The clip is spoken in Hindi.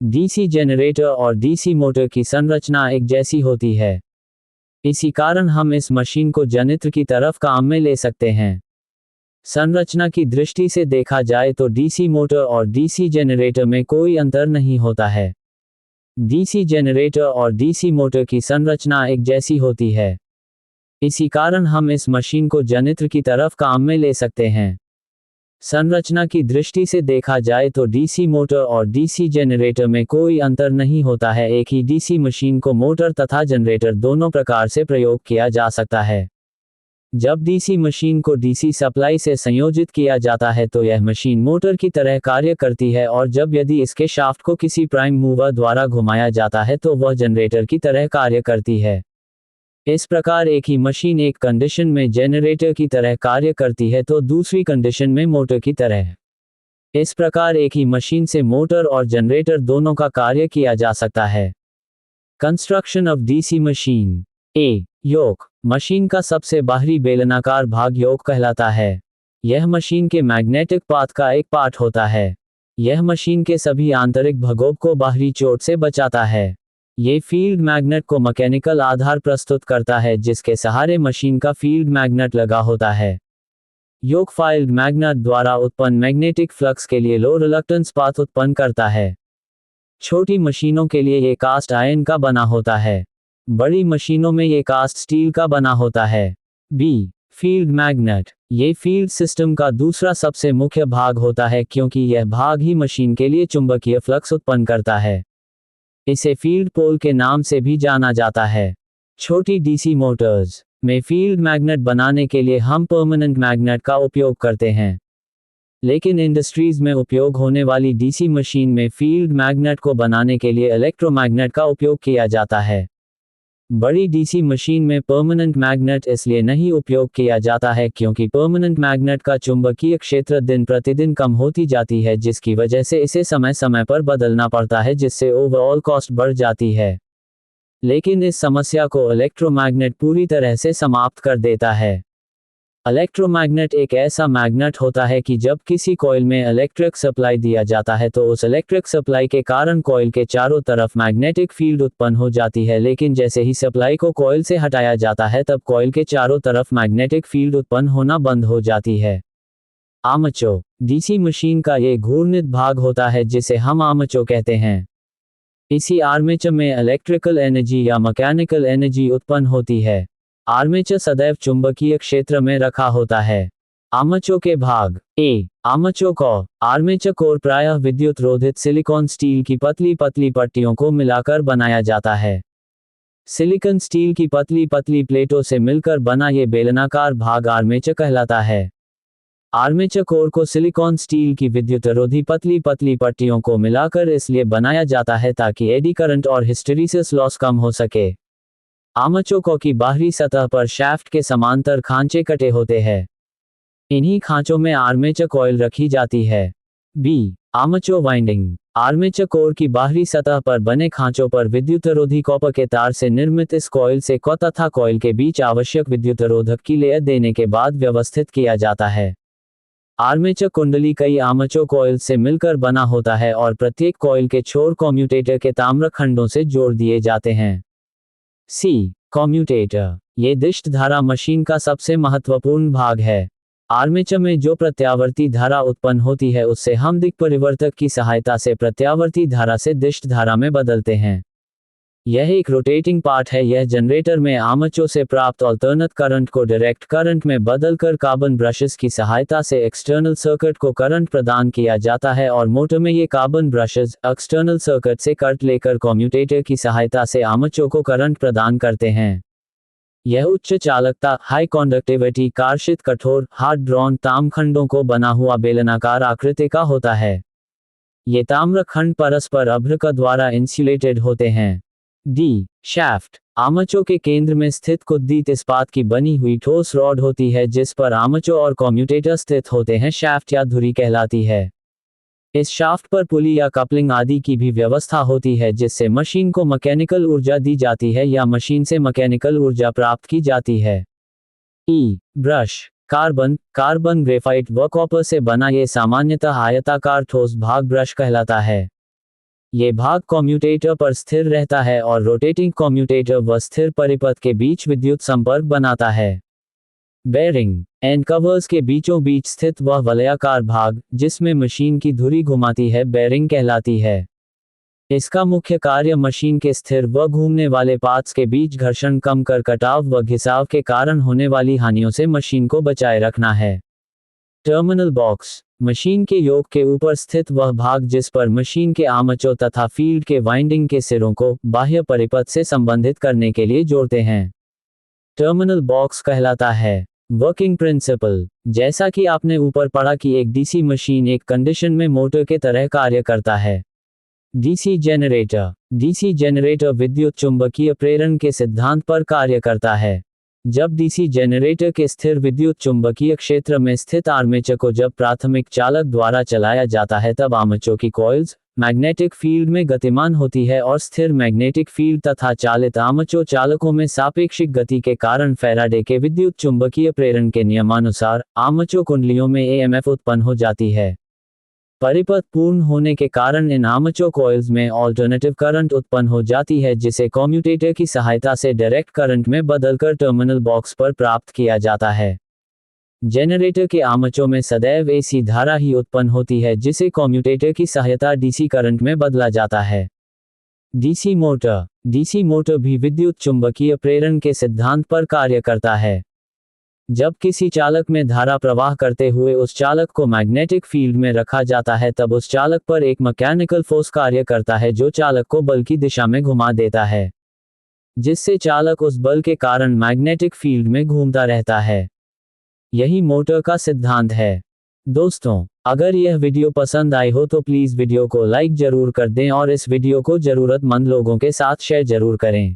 डीसी जनरेटर और डीसी मोटर की संरचना एक जैसी होती है। इसी कारण हम इस मशीन को जनरेटर की तरफ काम में ले सकते हैं। संरचना की दृष्टि से देखा जाए तो डीसी मोटर और डीसी जनरेटर में कोई अंतर नहीं होता है। डीसी जनरेटर और डीसी मोटर की संरचना एक जैसी होती है। इसी कारण हम इस मशीन को जनरेटर की तरफ काम में ले सकते हैं। संरचना की दृष्टि से देखा जाए तो डीसी मोटर और डीसी जनरेटर में कोई अंतर नहीं होता है। एक ही डीसी मशीन को मोटर तथा जनरेटर दोनों प्रकार से प्रयोग किया जा सकता है। जब डीसी मशीन को डीसी सप्लाई से संयोजित किया जाता है तो यह मशीन मोटर की तरह कार्य करती है, और जब यदि इसके शाफ्ट को किसी प्राइम मूवर द्वारा घुमाया जाता है तो वह जनरेटर की तरह कार्य करती है। इस प्रकार एक ही मशीन एक कंडीशन में जनरेटर की तरह कार्य करती है तो दूसरी कंडीशन में मोटर की तरह। इस प्रकार एक ही मशीन से मोटर और जनरेटर दोनों का कार्य किया जा सकता है। Construction of DC machine. A, yoke. Machine का सबसे बाहरी बेलनाकार भाग योक कहलाता है। यह मशीन के मैग्नेटिक पाथ का एक पार्ट होता है। यह मशीन के सभी आंतरिक भागों को बाहरी चोट से बचाता है। ये फील्ड मैग्नेट को मैकेनिकल आधार प्रस्तुत करता है जिसके सहारे मशीन का फील्ड मैग्नेट लगा होता है। योक फील्ड मैग्नेट द्वारा उत्पन्न मैग्नेटिक फ्लक्स के लिए लो रिलक्टेंस पाथ उत्पन्न करता है। छोटी मशीनों के लिए ये कास्ट आयरन का बना होता है। बड़ी मशीनों में ये कास्ट स्टील का बना होता है। B, field magnet. ये फील्ड सिस्टम का दूसरा सबसे मुख्य भाग होता है क्योंकि यह भाग ही मशीन के लिए चुंबकीय फ्लक्स उत्पन्न करता है। इसे फील्ड पोल के नाम से भी जाना जाता है। छोटी डीसी मोटर्स में फील्ड मैग्नेट बनाने के लिए हम परमानेंट मैग्नेट का उपयोग करते हैं, लेकिन इंडस्ट्रीज में उपयोग होने वाली डीसी मशीन में फील्ड मैग्नेट को बनाने के लिए इलेक्ट्रोमैग्नेट का उपयोग किया जाता है। बड़ी डीसी मशीन में परमानेंट मैग्नेट इसलिए नहीं उपयोग किया जाता है क्योंकि परमानेंट मैग्नेट का चुंबकीय क्षेत्र दिन प्रतिदिन कम होती जाती है, जिसकी वजह से इसे समय समय पर बदलना पड़ता है, जिससे ओवरऑल कॉस्ट बढ़ जाती है। लेकिन इस समस्या को इलेक्ट्रोमैग्नेट पूरी तरह से समाप्त कर देता है। इलेक्ट्रोमैग्नेट एक ऐसा मैग्नेट होता है कि जब किसी कॉइल में इलेक्ट्रिक सप्लाई दिया जाता है तो उस इलेक्ट्रिक सप्लाई के कारण कॉइल के चारों तरफ मैग्नेटिक फील्ड उत्पन्न हो जाती है, लेकिन जैसे ही सप्लाई को कॉइल से हटाया जाता है तब कॉइल के चारों तरफ मैग्नेटिक फील्ड उत्पन्न होना बंद हो जाती है। आर्मेचर डीसी मशीन का ये घूर्णित भाग होता है जिसे हम आर्मेचर कहते हैं। इसी आर्मेचर में इलेक्ट्रिकल एनर्जी या मैकेनिकल एनर्जी उत्पन्न होती है। आर्मेचर सदैव चुंबकीय क्षेत्र में रखा होता है। आर्मेचर के भाग। ए, आर्मेचर कोर। आर्मेचर कोर प्रायः विद्युत रोधित सिलिकॉन स्टील की पतली पतली पट्टियों को मिलाकर बनाया जाता है। सिलिकॉन स्टील की पतली पतली प्लेटों से मिलकर बना ये बेलनाकार भाग आर्मेचर कहलाता है। आर्मेचर कोर को सिलिकॉन स्टील की विद्युतरोधी पतली पतली पट्टियों को मिलाकर इसलिए बनाया जाता है ताकि एडी करंट और हिस्टेरिसिस लॉस कम हो सके। आर्मेचर कोर की बाहरी सतह पर शाफ्ट के समांतर खांचे कटे होते हैं। इन्हीं खांचों में आर्मेचर कॉइल रखी जाती है। B, armature winding. Armature core की बाहरी सतह पर बने खांचों पर विद्युतरोधी कॉपर के तार से निर्मित इस कॉइल से तथा कॉइल के बीच आवश्यक विद्युतरोधक की लेयर देने के बाद व्यवस्थित किया जाता है। आर्मेचर कुंडली कई आर्मेचर कॉइल से मिलकर बना होता है और प्रत्येक कॉइल के छोर कम्यूटेटर के ताम्र खंडों से जोड़ दिए जाते हैं। सी, कम्यूटेटर। ये दिष्ट धारा मशीन का सबसे महत्वपूर्ण भाग है। आर्मेचर में जो प्रत्यावर्ती धारा उत्पन्न होती है उससे हम दिक् परिवर्तक की सहायता से प्रत्यावर्ती धारा से दिष्ट धारा में बदलते हैं। यह एक रोटेटिंग पार्ट है। यह जनरेटर में आर्मेचर से प्राप्त अल्टरनेट करंट को डायरेक्ट करंट में बदलकर कार्बन ब्रशेस की सहायता से एक्सटर्नल सर्किट को करंट प्रदान किया जाता है, और मोटर में ये कार्बन ब्रशेस एक्सटर्नल सर्किट से करंट लेकर कम्यूटेटर की सहायता से आर्मेचर को करंट प्रदान करते हैं। यह उच्च चालकता हाई कंडक्टिविटी कार्शित कठोर हार्ड ड्रॉन ताम्रखंडों को बना हुआ बेलनाकार आकृति का होता है। ये ताम्रखंड परस्पर अभ्रक द्वारा इंसुलेटेड होते हैं। D, shaft. आर्मेचर के केंद्र में स्थित कुद्दीत इस्पात की बनी हुई ठोस रॉड होती है जिस पर आर्मेचर और कम्यूटेटर स्थित होते हैं। शाफ्ट या धुरी कहलाती है। इस शाफ्ट पर पुली या कपलिंग आदि की भी व्यवस्था होती है जिससे मशीन को मैकेनिकल ऊर्जा दी जाती है या मशीन से मैकेनिकल ऊर्जा प्राप्त की जाती है। ई, ब्रश। कार्बन ग्रेफाइट व कॉपर से बना ये सामान्यतः आयताकार ठोस भाग ब्रश कहलाता है। ये भाग कम्यूटेटर पर स्थिर रहता है और रोटेटिंग कम्यूटेटर व स्थिर परिपथ के बीच विद्युत संपर्क बनाता है। बेरिंग एंड कवर्स के बीचों बीच स्थित वह वलयाकार भाग जिसमें मशीन की धुरी घुमाती है बेरिंग कहलाती है। इसका मुख्य कार्य मशीन के स्थिर व घूमने वाले पार्ट्स के बीच घर्षण कम कर कटाव व घिसाव के कारण होने वाली हानियों से मशीन को बचाए रखना है। टर्मिनल बॉक्स मशीन के योक के ऊपर स्थित वह भाग जिस पर मशीन के आर्मेचर तथा फील्ड के वाइंडिंग के सिरों को बाह्य परिपथ से संबंधित करने के लिए जोड़ते हैं। टर्मिनल बॉक्स कहलाता है। वर्किंग प्रिंसिपल जैसा कि आपने ऊपर पढ़ा कि एक डीसी मशीन एक कंडीशन में मोटर के तरह कार्य करता है। डीसी जेनरेटर विद्युत चुंबकीय प्रेरण के सिद्धांत पर कार्य करता है। जब डीसी जेनरेटर के स्थिर विद्युत चुंबकीय क्षेत्र में स्थित आर्मेचर को जब प्राथमिक चालक द्वारा चलाया जाता है तब आर्मेचर की कॉइल्स मैग्नेटिक फील्ड में गतिमान होती है और स्थिर मैग्नेटिक फील्ड तथा चालित आर्मेचर चालकों में सापेक्षिक गति के कारण फैराडे के विद्युत चुंबकीय प्रेरण के नियमानुसार आर्मेचर कुंडलियों में एएमएफ उत्पन्न हो जाती है। परिपथ पूर्ण होने के कारण इन आर्मेचर कॉइल्स में ऑल्टरनेटिव करंट उत्पन्न हो जाती है जिसे कम्यूटेटर की सहायता से डायरेक्ट करंट में बदलकर टर्मिनल बॉक्स पर प्राप्त किया जाता है। जनरेटर के आर्मेचर में सदैव एसी धारा ही उत्पन्न होती है जिसे कम्यूटेटर की सहायता डीसी करंट में बदला जाता है। डीसी मोटर भी विद्युत चुंबकीय प्रेरण के सिद्धांत पर कार्य करता है। जब किसी चालक में धारा प्रवाह करते हुए उस चालक को मैग्नेटिक फील्ड में रखा जाता है तब उस चालक पर एक मैकेनिकल फोर्स कार्य करता है जो चालक को बल की दिशा में घुमा देता है, जिससे चालक उस बल के कारण मैग्नेटिक फील्ड में घूमता रहता है। यही मोटर का सिद्धांत है। दोस्तों, अगर यह वीडियो पसंद आई हो तो प्लीज़ वीडियो को लाइक जरूर कर दें और इस वीडियो को ज़रूरतमंद लोगों के साथ शेयर जरूर करें।